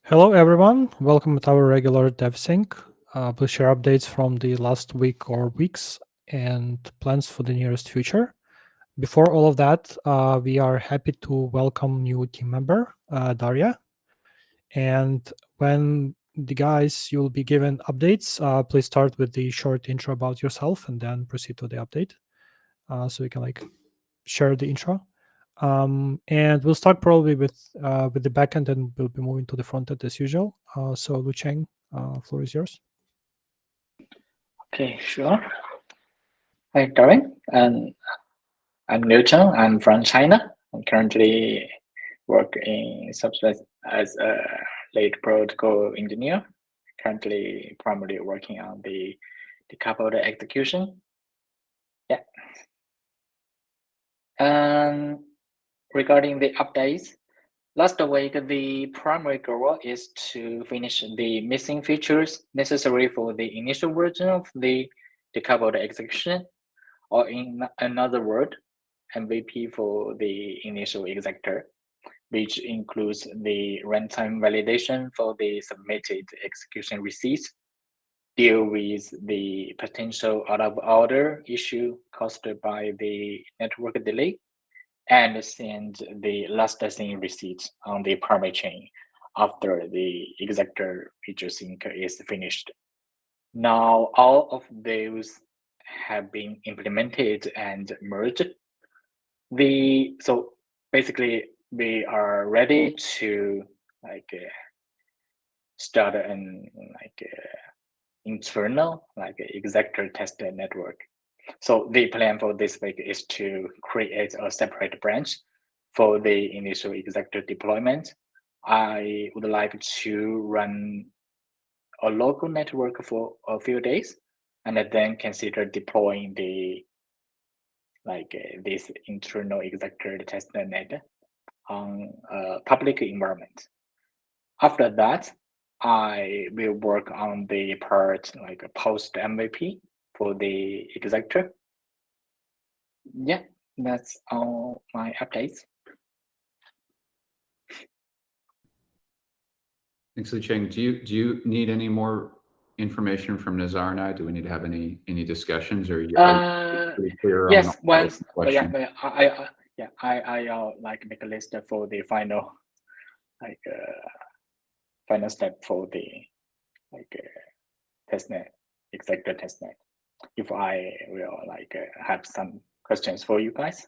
Hello, everyone. Welcome to our regular DevSync. Please share updates from the last week or weeks and plans for the nearest future. Before all of that, we are happy to welcome new team member, Daria. And when the guys, you'll be given updates, please start with the short intro about yourself and then proceed to the update. So we can share the intro. And we'll start probably with the backend, and we'll be moving to the front end as usual. So Lu Cheng, floor is yours. Okay, sure. Hi, Darren. And I'm Liu Cheng. I'm from China. I currently work in Subspace as a lead protocol engineer. Currently, primarily working on the decoupled execution. Yeah. And regarding the updates, last week the primary goal is to finish the missing features necessary for the initial version of the decoupled execution, or in another word, MVP for the initial executor, which includes the runtime validation for the submitted execution receipts, deal with the potential out-of-order issue caused by the network delay, and send the last seen receipt on the primary chain after the executor feature sync is finished. Now, all of those have been implemented and merged. So basically we are ready to start an internal executor test network. So the plan for this week is to create a separate branch for the initial executor deployment. I would like to run a local network for a few days and then consider deploying the this internal executor testnet on a public environment. After that, I will work on the part post MVP for the executor. Yeah, that's all my updates. Thanks, Li Cheng. Do you need any more information from Nazar and I? Do we need to have any discussions, or are you pretty clear yes, on once, the question? I'll make a list for the final final step for the testnet, executor testnet. If I will have some questions for you guys,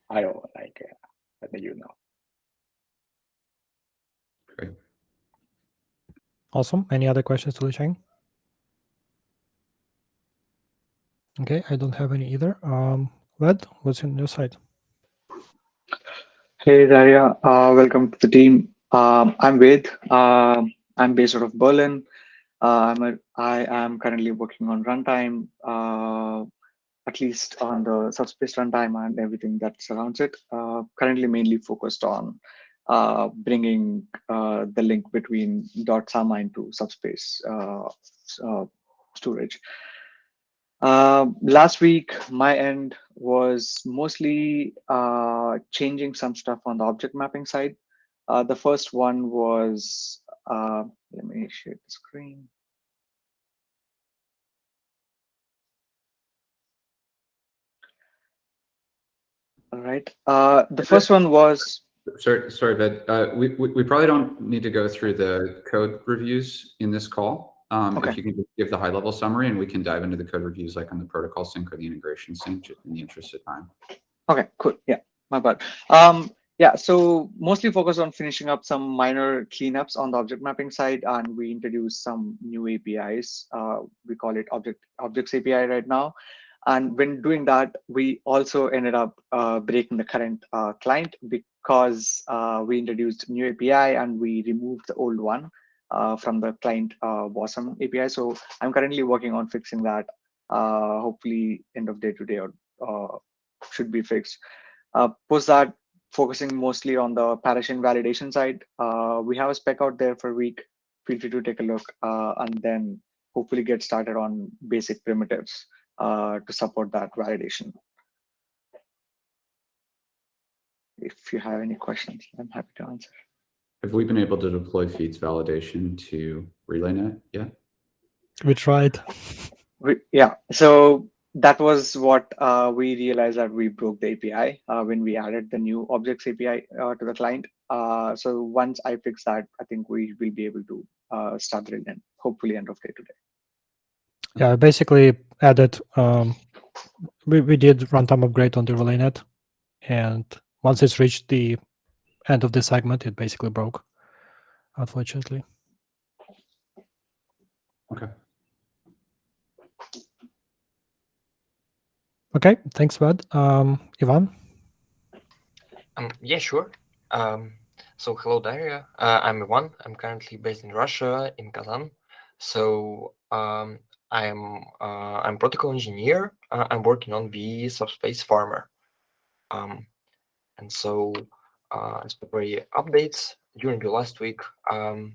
I will let you know. Great. Awesome. Any other questions to Lu Cheng? Okay, I don't have any either. Ved, what's on your side? Hey Daria, welcome to the team. I'm Ved. I'm based out of Berlin. I am currently working on runtime, at least on the Subspace runtime and everything that surrounds it. Currently, mainly focused on bringing the link between .sama into Subspace storage. Last week, my end was mostly changing some stuff on the object mapping side. The first one was, let me share the screen. All right. The first one was. Sorry, Ved. We probably don't need to go through the code reviews in this call. Okay. If you can just give the high-level summary, and we can dive into the code reviews like on the protocol sync or the integration sync, just in the interest of time. Okay, cool. Yeah, my bad. Yeah, so mostly focused on finishing up some minor cleanups on the object mapping side, and we introduced some new APIs. We call it Objects API right now. And when doing that, we also ended up breaking the current client because we introduced new API and we removed the old one from the client Wasm API. So I'm currently working on fixing that. Hopefully, end of day today or should be fixed. Post that, focusing mostly on the partition validation side. We have a spec out there for a week. Feel free to take a look and then hopefully get started on basic primitives to support that validation. If you have any questions, I'm happy to answer. Have we been able to deploy feeds validation to RelayNet yet? We tried. Yeah, so that was what we realized, that we broke the API when we added the new objects API to the client. So once I fix that, I think we will be able to start the RelayNet, hopefully end of day today. Yeah, basically added. We did runtime upgrade on the RelayNet, and once it's reached the end of the segment, it basically broke, unfortunately. Okay. Okay, thanks, Vad. Ivan? Yeah, sure. So hello, Daria. I'm Ivan. I'm currently based in Russia, in Kazan. So I'm protocol engineer. I'm working on the Subspace farmer. And so as per the updates during the last week, I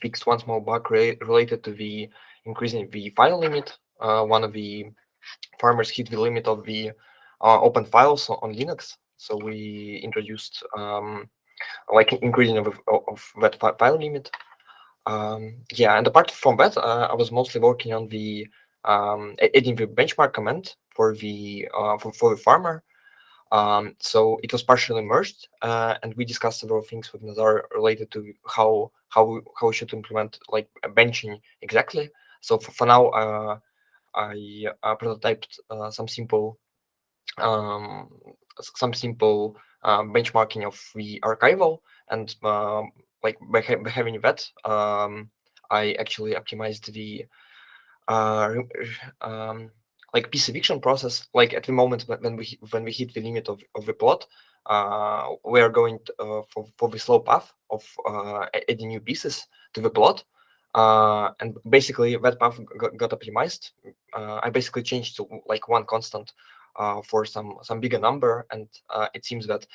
fixed one small bug related to the increasing the file limit. One of the farmers hit the limit of the open files on Linux. So we introduced like increasing of that file limit. Yeah, and apart from that, I was mostly working on the adding the benchmark command for the for the farmer. So it was partially merged, and we discussed several things with Nazar related to how we should implement like benching exactly. So for now, I prototyped some simple benchmarking of the archival, and like by having that, I actually optimized the like piece eviction process. Like at the moment when we hit the limit of the plot, we are going to, for the slow path of adding new pieces to the plot. And basically that path got optimized. I basically changed to like one constant for some bigger number, and it seems that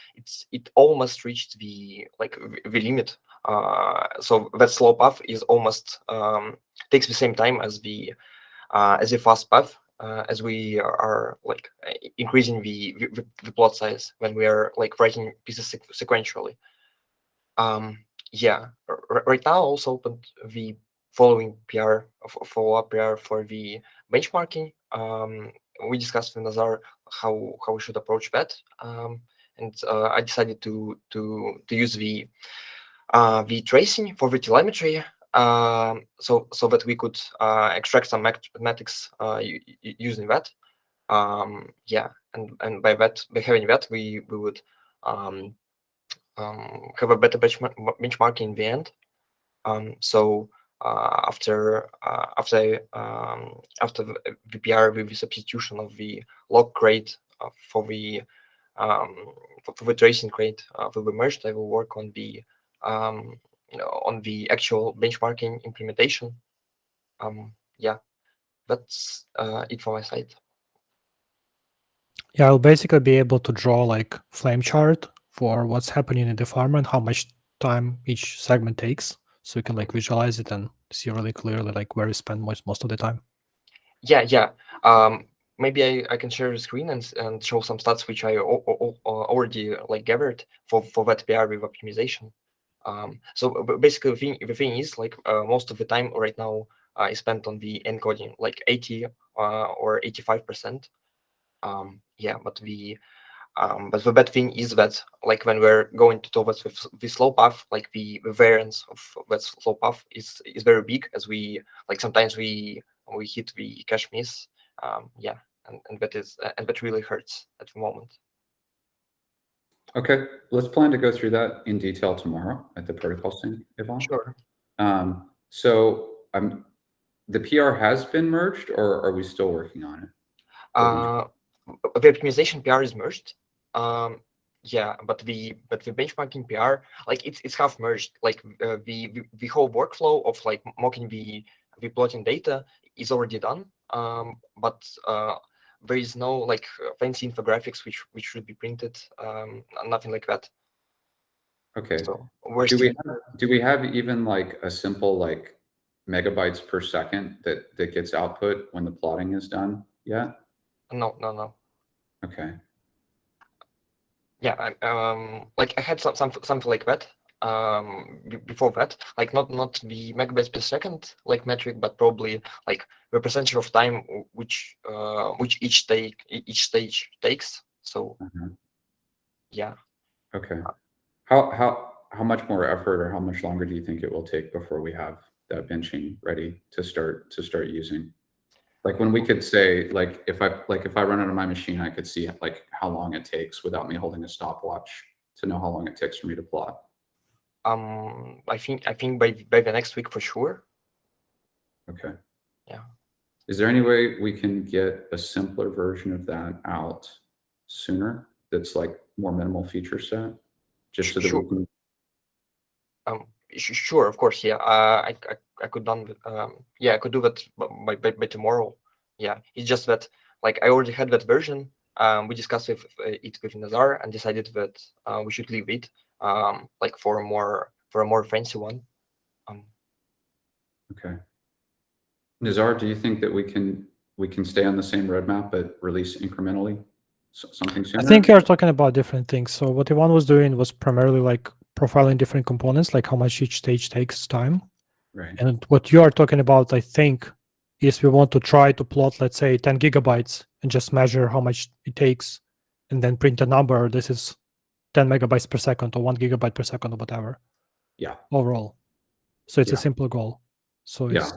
it almost reached the like the limit. So that slow path is almost takes the same time as the fast path, as we are like increasing the plot size when we are like writing pieces sequentially. Yeah, right now also opened the following PR, follow-up PR for the benchmarking. We discussed with Nazar how we should approach that, and I decided to use the tracing for the telemetry, so that we could extract some mathematics using that. Yeah, and by having that, we would have a better benchmarking in the end. So after the VPR, with the substitution of the log crate for the tracing crate will be merged, I will work on the on the actual benchmarking implementation. Yeah, that's it for my side. Yeah, I'll basically be able to draw like flame chart for what's happening in the farm and how much time each segment takes, so you can like visualize it and see really clearly like where you spend most of the time. Yeah. Maybe I can share the screen and show some stats which I already like gathered for that PR with optimization. So basically the thing is like most of the time right now is spent on the encoding, like 80 or 85%. Yeah, but the bad thing is that like when we're going towards the slow path, like the variance of that slow path is very big, as we like sometimes we hit the cache miss. Yeah, and that really hurts at the moment. Okay, let's plan to go through that in detail tomorrow at the protocol sync, Ivan. Sure. So the PR has been merged, or are we still working on it? The optimization PR is merged. Yeah, but the benchmarking PR, like it's half merged. Like the whole workflow of like mocking the plotting data is already done. But there is no like fancy infographics which should be printed. Nothing like that. Okay. So we're do we have even like a simple like megabytes per second that gets output when the plotting is done yet? No. Okay. Yeah, like I had something like that. before that, like not the megabytes per second like metric, but probably like the percentage of time which each stage takes. So Mhm. yeah. Okay. How much more effort or how much longer do you think it will take before we have that benching ready to start using? Like when we could say, like if I run it on my machine, I could see like how long it takes without me holding a stopwatch to know how long it takes for me to plot. I think by the next week for sure. Okay. Yeah. Is there any way we can get a simpler version of that out sooner? That's like more minimal feature set, just so that Sure. we can. Sure, of course, yeah. I could done with, yeah, I could do that by tomorrow. Yeah, it's just that like I already had that version. We discussed it with Nazar and decided that we should leave it like for a more fancy one. Okay. Nizar, do you think that we can stay on the same roadmap but release incrementally something sooner? I think you're talking about different things. So what Ivan was doing was primarily like profiling different components, like how much each stage takes time. Right. And what you are talking about, I think, is we want to try to plot, let's say, 10 gigabytes and just measure how much it takes and then print a number. This is 10 megabytes per second or 1 gigabyte per second or whatever. Yeah. Overall. So it's a Yeah. simpler goal. So Yeah.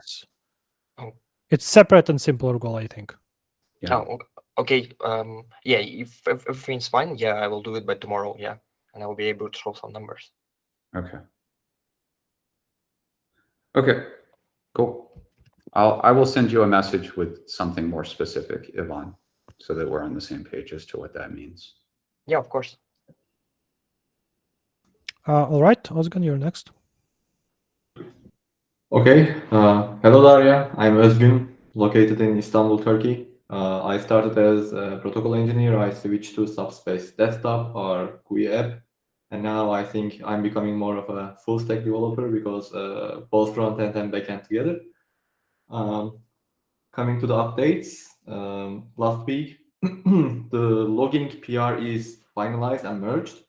it's separate and simpler goal, I think. Yeah. Oh, okay. Yeah, if everything's fine, yeah, I will do it by tomorrow. Yeah, and I will be able to throw some numbers. Okay. Okay. Cool. I will send you a message with something more specific, Ivan, so that we're on the same page as to what that means. Yeah, of course. All right, Ozgun, you're next. Okay. Hello, Daria. I'm Özgün, located in Istanbul, Turkey. I started as a protocol engineer. I switched to Subspace desktop or GUI app. And now I think I'm becoming more of a full stack developer because both front end and back end together. Coming to the updates, last week, the logging PR is finalized and merged.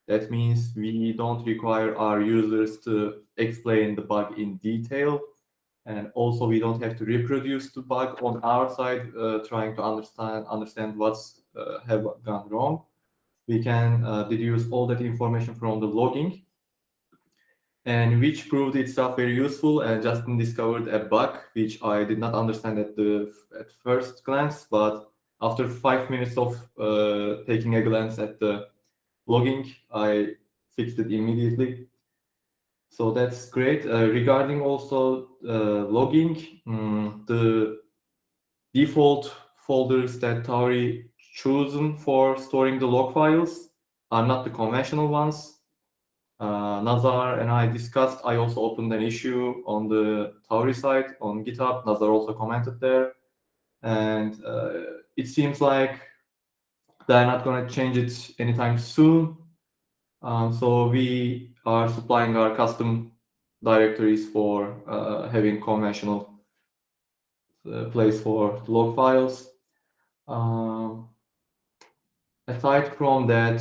That means we don't require our users to explain the bug in detail. And also we don't have to reproduce the bug on our side, trying to understand what's have gone wrong. We can deduce all that information from the logging, and which proved itself very useful. And Justin discovered a bug which I did not understand at first glance, but after 5 minutes of taking a glance at the logging, I fixed it immediately. So that's great. Regarding also logging, the default folders that Tauri chosen for storing the log files are not the conventional ones. Nazar and I discussed. I also opened an issue on the Tauri site on GitHub. Nazar also commented there. And it seems like they're not going to change it anytime soon. So we are supplying our custom directories for having conventional place for log files. Aside from that,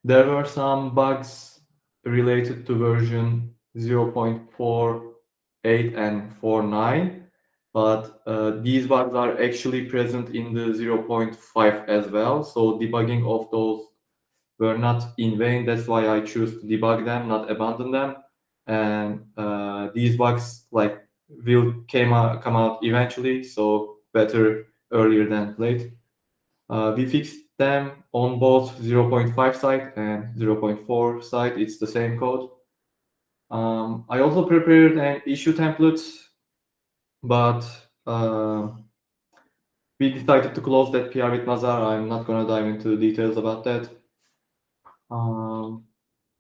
there were some bugs related to version 0.48 and 49, but these bugs are actually present in the 0.5 as well. So debugging of those were not in vain. That's why I choose to debug them, not abandon them. And these bugs will come out eventually, so better earlier than late. We fixed them on both 0.5 site and 0.4 site. It's the same code. I also prepared an issue template, but we decided to close that PR with Nazar. I'm not going to dive into the details about that.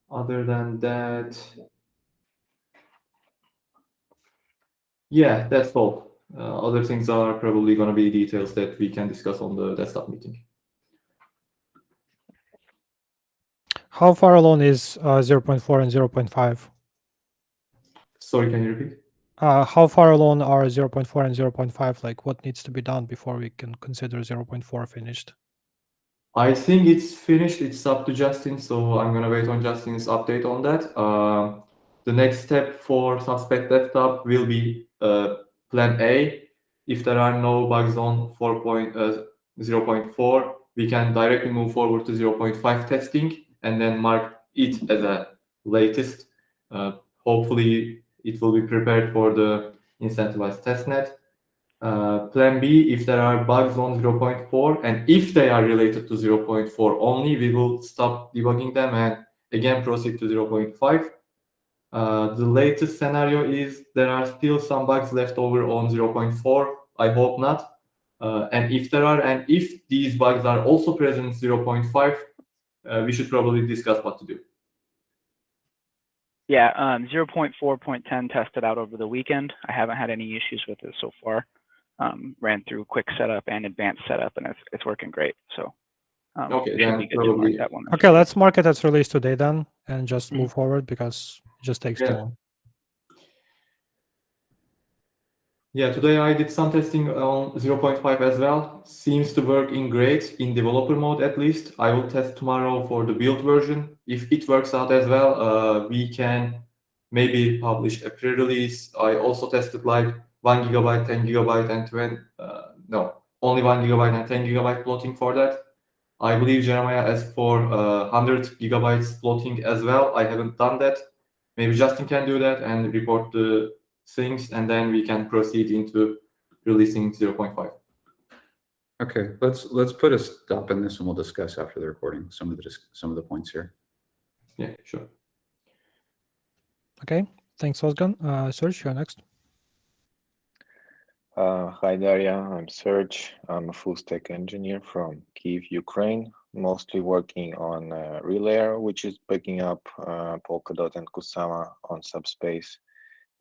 Other than that, yeah, that's all. Other things are probably going to be details that we can discuss on the desktop meeting. How far along is 0.4 and 0.5? Sorry, can you repeat? How far along are 0.4 and 0.5? Like what needs to be done before we can consider 0.4 finished? I think it's finished. It's up to Justin, so I'm gonna wait on Justin's update on that. The next step for Subspace Desktop will be Plan A. If there are no bugs on 4.0.4, we can directly move forward to 0.5 testing and then mark it as a latest. Hopefully, it will be prepared for the incentivized testnet. Plan B, if there are bugs on 0.4 and if they are related to 0.4 only, we will stop debugging them and again proceed to 0.5. The latest scenario is there are still some bugs left over on 0.4. I hope not. And if there are, and if these bugs are also present in 0.5, we should probably discuss what to do. Yeah, 0.4.10 tested out over the weekend. I haven't had any issues with it so far. Ran through quick setup and advanced setup, and it's working great. So Okay, should then be good to probably mark that one. Okay, let's mark it as release today then, and just Mhm. move forward because it just takes too Yeah. long. Yeah, today I did some testing on 0.5 as well. Seems to work in great, in developer mode at least. I will test tomorrow for the build version. If it works out as well, we can maybe publish a pre-release. I also tested like 1 GB, 10 GB, and 20, no, only 1 GB and 10 GB plotting for that. I believe Jeremiah asked for 100 gigabytes plotting as well. I haven't done that. Maybe Justin can do that and report the things, and then we can proceed into releasing 0.5. Okay, let's put a stop in this and we'll discuss after the recording some of the points here. Yeah, sure. Okay, thanks, Ozgan. Serge, you're next. Hi, Daria. I'm Serge. I'm a full stack engineer from Kyiv, Ukraine, mostly working on Relayer, which is backing up Polkadot and Kusama on Subspace,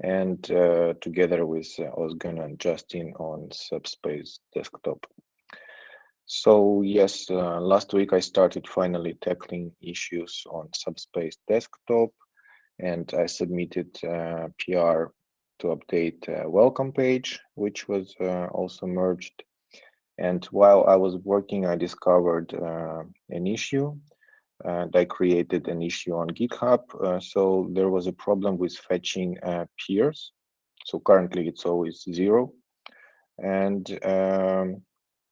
and together with Ozgun and Justin on Subspace Desktop. So yes, last week I started finally tackling issues on Subspace Desktop, and I submitted PR to update welcome page, which was also merged. And while I was working, I discovered an issue, and I created an issue on GitHub. So there was a problem with fetching peers. So currently it's always 0. And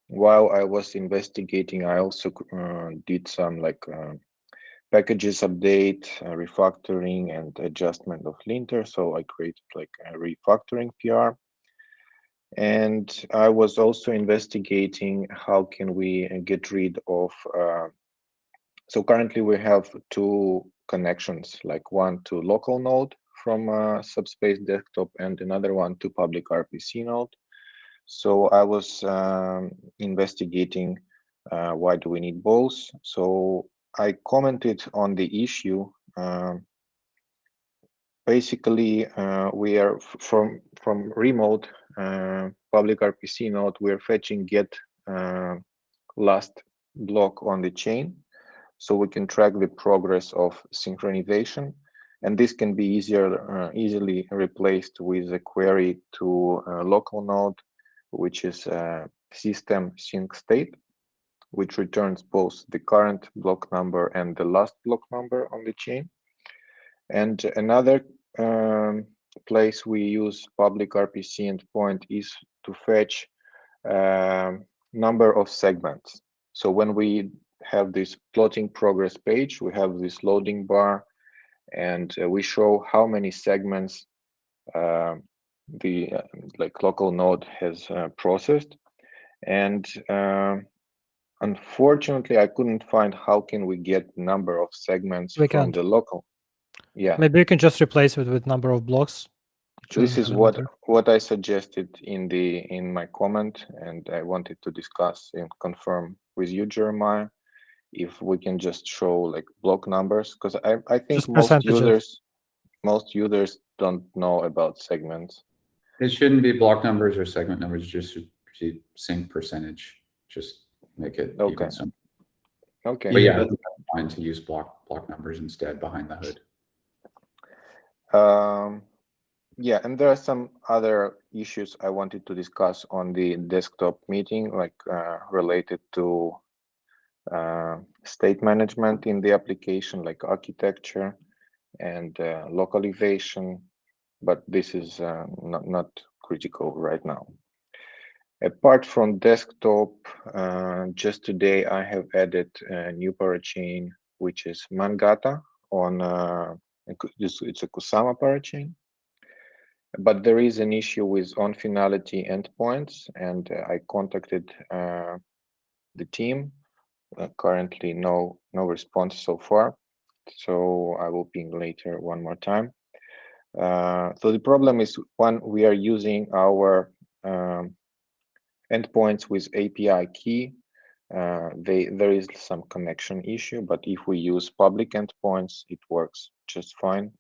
while I was investigating, I also did some like packages update, refactoring, and adjustment of linter. So I created like a refactoring PR. And I was also investigating how can we get rid of, so currently we have 2 connections, like one to local node from Subspace Desktop and another one to public RPC node. So I was investigating why do we need both. So I commented on the issue. Basically, we are from remote public RPC node. We're fetching get last block on the chain, so we can track the progress of synchronization. And this can be easily replaced with a query to a local node, which is system sync state, which returns both the current block number and the last block number on the chain. And another place we use public RPC endpoint is to fetch number of segments. So when we have this plotting progress page, we have this loading bar, and we show how many segments the like local node has processed. And unfortunately, I couldn't find how can we get number of segments from the local. Yeah, Maybe you can just replace it with number of blocks. this is what I suggested in my comment, and I wanted to discuss and confirm with you, Jeremiah, if we can just show like block numbers, because I think most users don't know about segments. It shouldn't be block numbers or segment numbers, just sync percentage. Just make it even simple. Okay. But yeah, it's fine to use block numbers instead behind the hood. Yeah, and there are some other issues I wanted to discuss on the desktop meeting, like related to state management in the application, like architecture and localization, but this is not critical right now. Apart from desktop, just today I have added a new parachain, which is Mangata on it's a Kusama parachain. But there is an issue with on-finality endpoints, and I contacted the team. Currently, no response so far. So I will ping later one more time. So the problem is when we are using our endpoints with API key, there is some connection issue, but if we use public endpoints, it works just fine.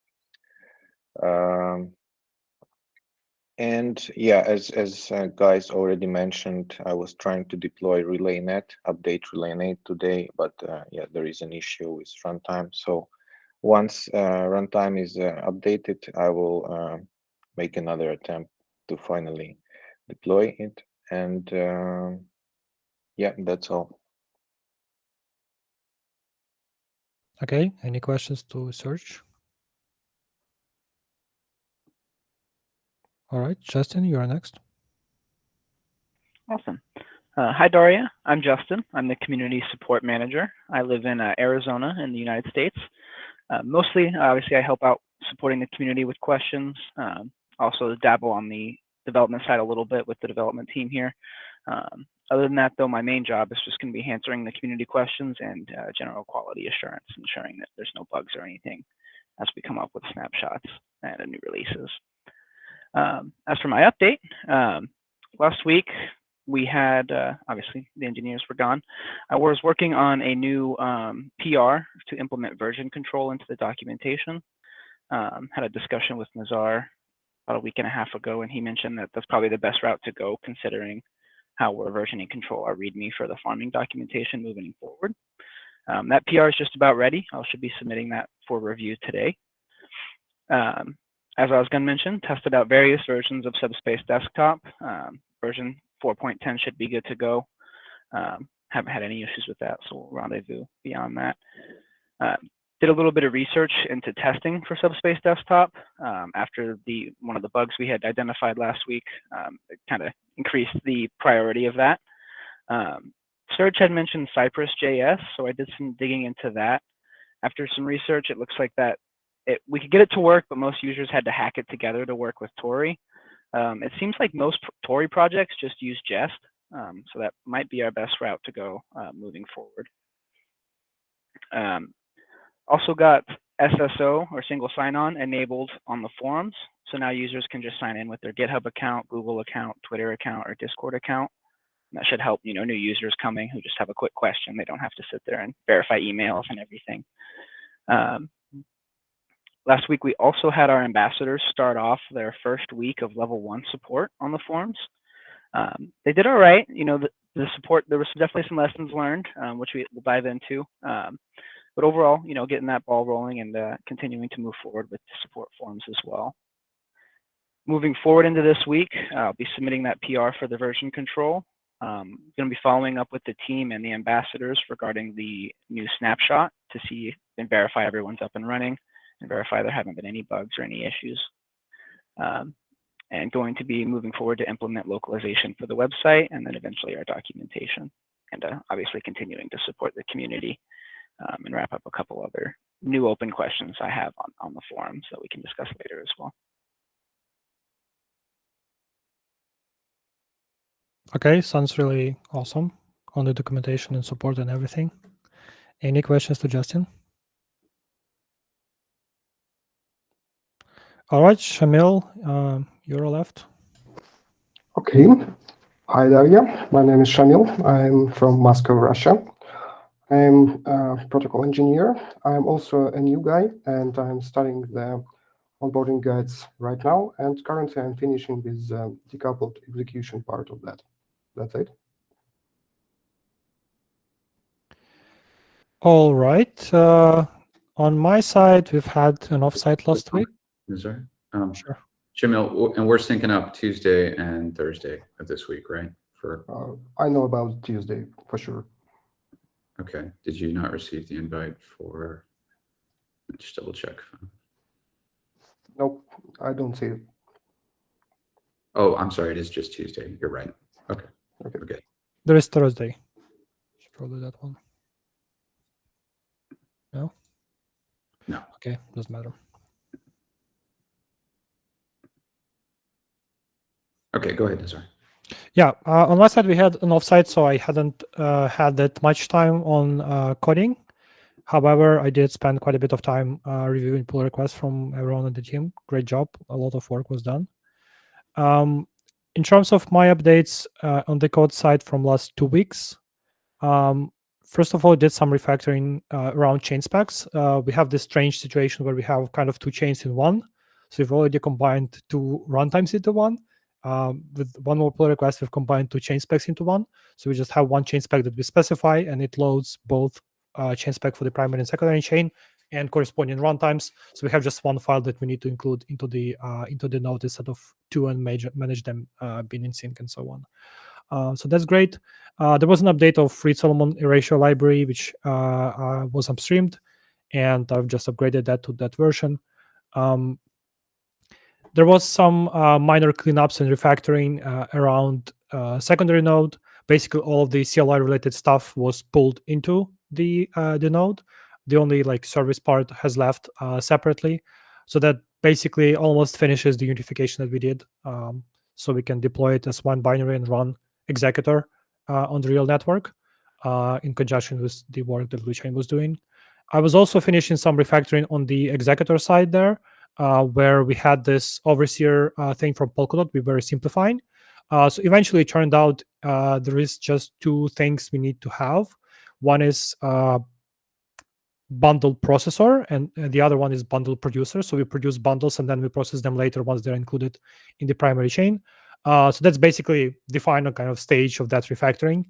And yeah, as guys already mentioned, I was trying to deploy RelayNet, update RelayNet today, but yeah, there is an issue with runtime. So once runtime is updated, I will make another attempt to finally deploy it. And yeah, that's all. Okay, any questions to Serge? All right, Justin, you are next. Awesome. Hi, Daria. I'm Justin. I'm the Community Support Manager. I live in Arizona in the United States. Mostly, obviously, I help out supporting the community with questions. Also dabble on the development side a little bit with the development team here. Other than that, though, my main job is just going to be answering the community questions and general quality assurance, ensuring that there's no bugs or anything as we come up with snapshots and new releases. As for my update, last week we had, obviously the engineers were gone. I was working on a new PR to implement version control into the documentation. Had a discussion with Nazar about a week and a half ago, and he mentioned that that's probably the best route to go considering how we're versioning control our README for the farming documentation moving forward. That PR is just about ready. I should be submitting that for review today. As I was going to mention, tested out various versions of Subspace Desktop. Version 4.10 should be good to go. Haven't had any issues with that, so we'll rendezvous beyond that. Did a little bit of research into testing for Subspace Desktop. After one of the bugs we had identified last week, it kind of increased the priority of that. Serge had mentioned Cypress.js, so I did some digging into that. After some research, it looks like that we could get it to work, but most users had to hack it together to work with Tori. It seems like most Tori projects just use Jest, so that might be our best route to go moving forward. Also got SSO, or single sign-on, enabled on the forums, so now users can just sign in with their GitHub account, Google account, Twitter account, or Discord account. And that should help new users coming who just have a quick question. They don't have to sit there and verify emails and everything. Last week, we also had our ambassadors start off their first week of level 1 support on the forums. They did all right. The support, there was definitely some lessons learned, which we'll dive into. But overall, getting that ball rolling and continuing to move forward with the support forums as well. Moving forward into this week, I'll be submitting that PR for the version control. I'm going to be following up with the team and the ambassadors regarding the new snapshot to see and verify everyone's up and running, and verify there haven't been any bugs or any issues. And going to be moving forward to implement localization for the website, and then eventually our documentation, and obviously continuing to support the community and wrap up a couple other new open questions I have on the forums that we can discuss later as well. Okay, sounds really awesome on the documentation and support and everything. Any questions to Justin? All right, Shamil, you're left. Okay. Hi, Daria. My name is Shamil. I'm from Moscow, Russia. I'm a protocol engineer. I'm also a new guy, and I'm studying the onboarding guides right now. And currently, I'm finishing with decoupled execution part of that. That's it. All right. On my side, we've had an offsite last week. Is there? Sure. Jamil, and we're syncing up Tuesday and Thursday of this week, right? I know about Tuesday for sure. Okay. Did you not receive the invite for? Just double check. Nope, I don't see it. Oh, I'm sorry. It is just Tuesday. You're right. Okay. Okay. Okay. There is Thursday. It's probably that one. No? No. Okay, doesn't matter. Okay, go ahead, Nazar. Yeah, on my side, we had an offsite, so I hadn't had that much time on coding. However, I did spend quite a bit of time reviewing pull requests from everyone on the team. Great job. A lot of work was done. In terms of my updates on the code side from last 2 weeks, first of all, I did some refactoring around chain specs. We have this strange situation where we have kind of 2 chains in one. So we've already combined 2 runtimes into one. With one more pull request, we've combined 2 chain specs into one. So we just have one chain spec that we specify, and it loads both chain spec for the primary and secondary chain and corresponding runtimes. So we have just one file that we need to include into the node instead of 2 and manage them being in sync and so on. So that's great. There was an update of Reed Solomon erasure library, which was upstreamed, and I've just upgraded that to that version. There was some minor cleanups and refactoring around secondary node. Basically, all of the CLI related stuff was pulled into the node. The only like service part has left separately, so that basically almost finishes the unification that we did. So we can deploy it as one binary and run executor on the real network in conjunction with the work that Bluechain was doing. I was also finishing some refactoring on the executor side there, where we had this overseer thing from Polkadot. We were simplifying. So eventually it turned out there is just 2 things we need to have. One is bundle processor, and the other one is bundle producer. So we produce bundles and then we process them later once they're included in the primary chain. So that's basically the final kind of stage of that refactoring.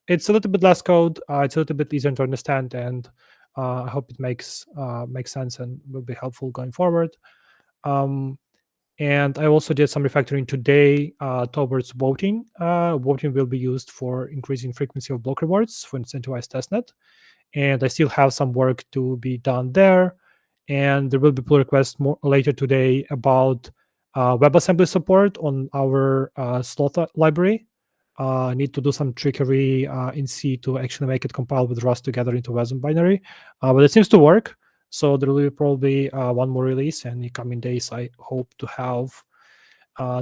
It's a little bit less code. It's a little bit easier to understand, and I hope it makes sense and will be helpful going forward. And I also did some refactoring today towards voting. Voting will be used for increasing frequency of block rewards for incentivized testnet. And I still have some work to be done there. And there will be pull requests later today about WebAssembly support on our sloth library. Need to do some trickery in C to actually make it compile with Rust together into WASM binary. But it seems to work. So there will be probably one more release, and in the coming days, I hope to have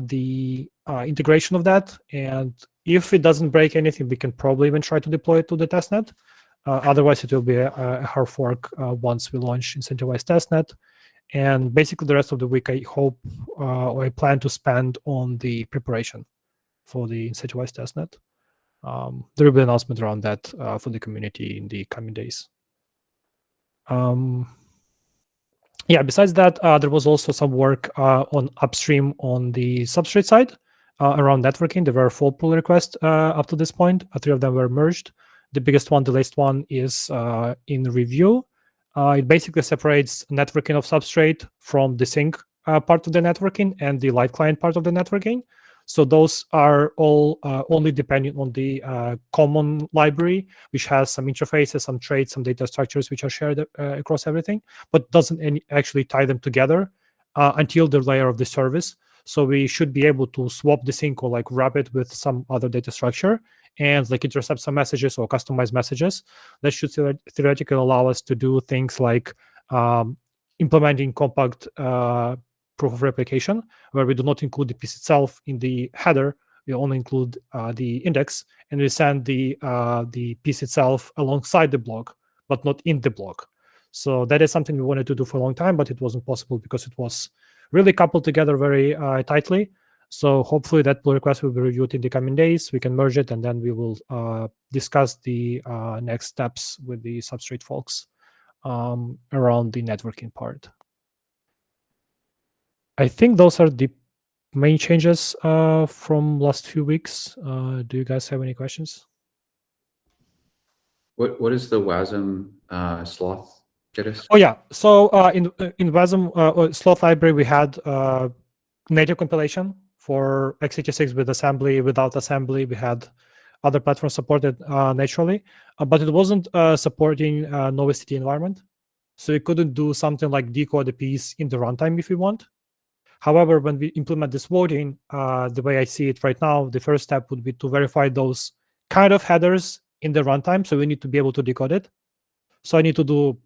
the integration of that. And if it doesn't break anything, we can probably even try to deploy it to the testnet. Otherwise, it will be a hard fork once we launch incentivized testnet. And basically, the rest of the week, I hope or I plan to spend on the preparation for the incentivized testnet. There will be an announcement around that for the community in the coming days. Yeah, besides that, there was also some work on upstream on the substrate side around networking. There were 4 pull requests up to this point. 3 of them were merged. The biggest one, the latest one, is in review. It basically separates networking of substrate from the sync part of the networking and the live client part of the networking. So those are all only depending on the common library, which has some interfaces, some traits, some data structures which are shared across everything, but doesn't actually tie them together until the layer of the service. So we should be able to swap the sync or like wrap it with some other data structure and like intercept some messages or customize messages. That should theoretically allow us to do things like implementing compact proof of replication, where we do not include the piece itself in the header. We only include the index, and we send the piece itself alongside the block, but not in the block. So that is something we wanted to do for a long time, but it wasn't possible because it was really coupled together very tightly. So hopefully that pull request will be reviewed in the coming days. We can merge it, and then we will discuss the next steps with the Substrate folks around the networking part. I think those are the main changes from last few weeks. Do you guys have any questions? What is the WASM sloth get us? Oh yeah, so in WASM sloth library we had native compilation for x86 with assembly, without assembly. We had other platforms supported naturally, but it wasn't supporting no STD environment. So we couldn't do something like decode a piece in the runtime if we want. However, when we implement this voting, the way I see it right now, the first step would be to verify those kind of headers in the runtime. So we need to be able to decode it. So I need to do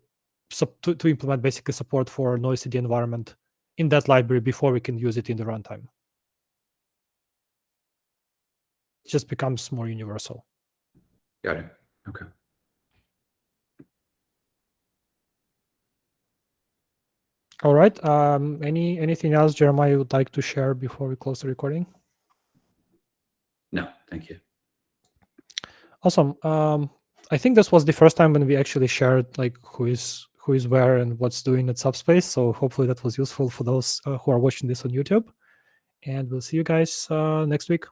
to implement basically support for no STD environment in that library before we can use it in the runtime. It just becomes more universal. Got it. Okay. All right. Anything else, Jeremiah, you would like to share before we close the recording? No, thank you. Awesome. I think this was the first time when we actually shared like who is where and what's doing at Subspace. So hopefully that was useful for those who are watching this on YouTube. And we'll see you guys next week.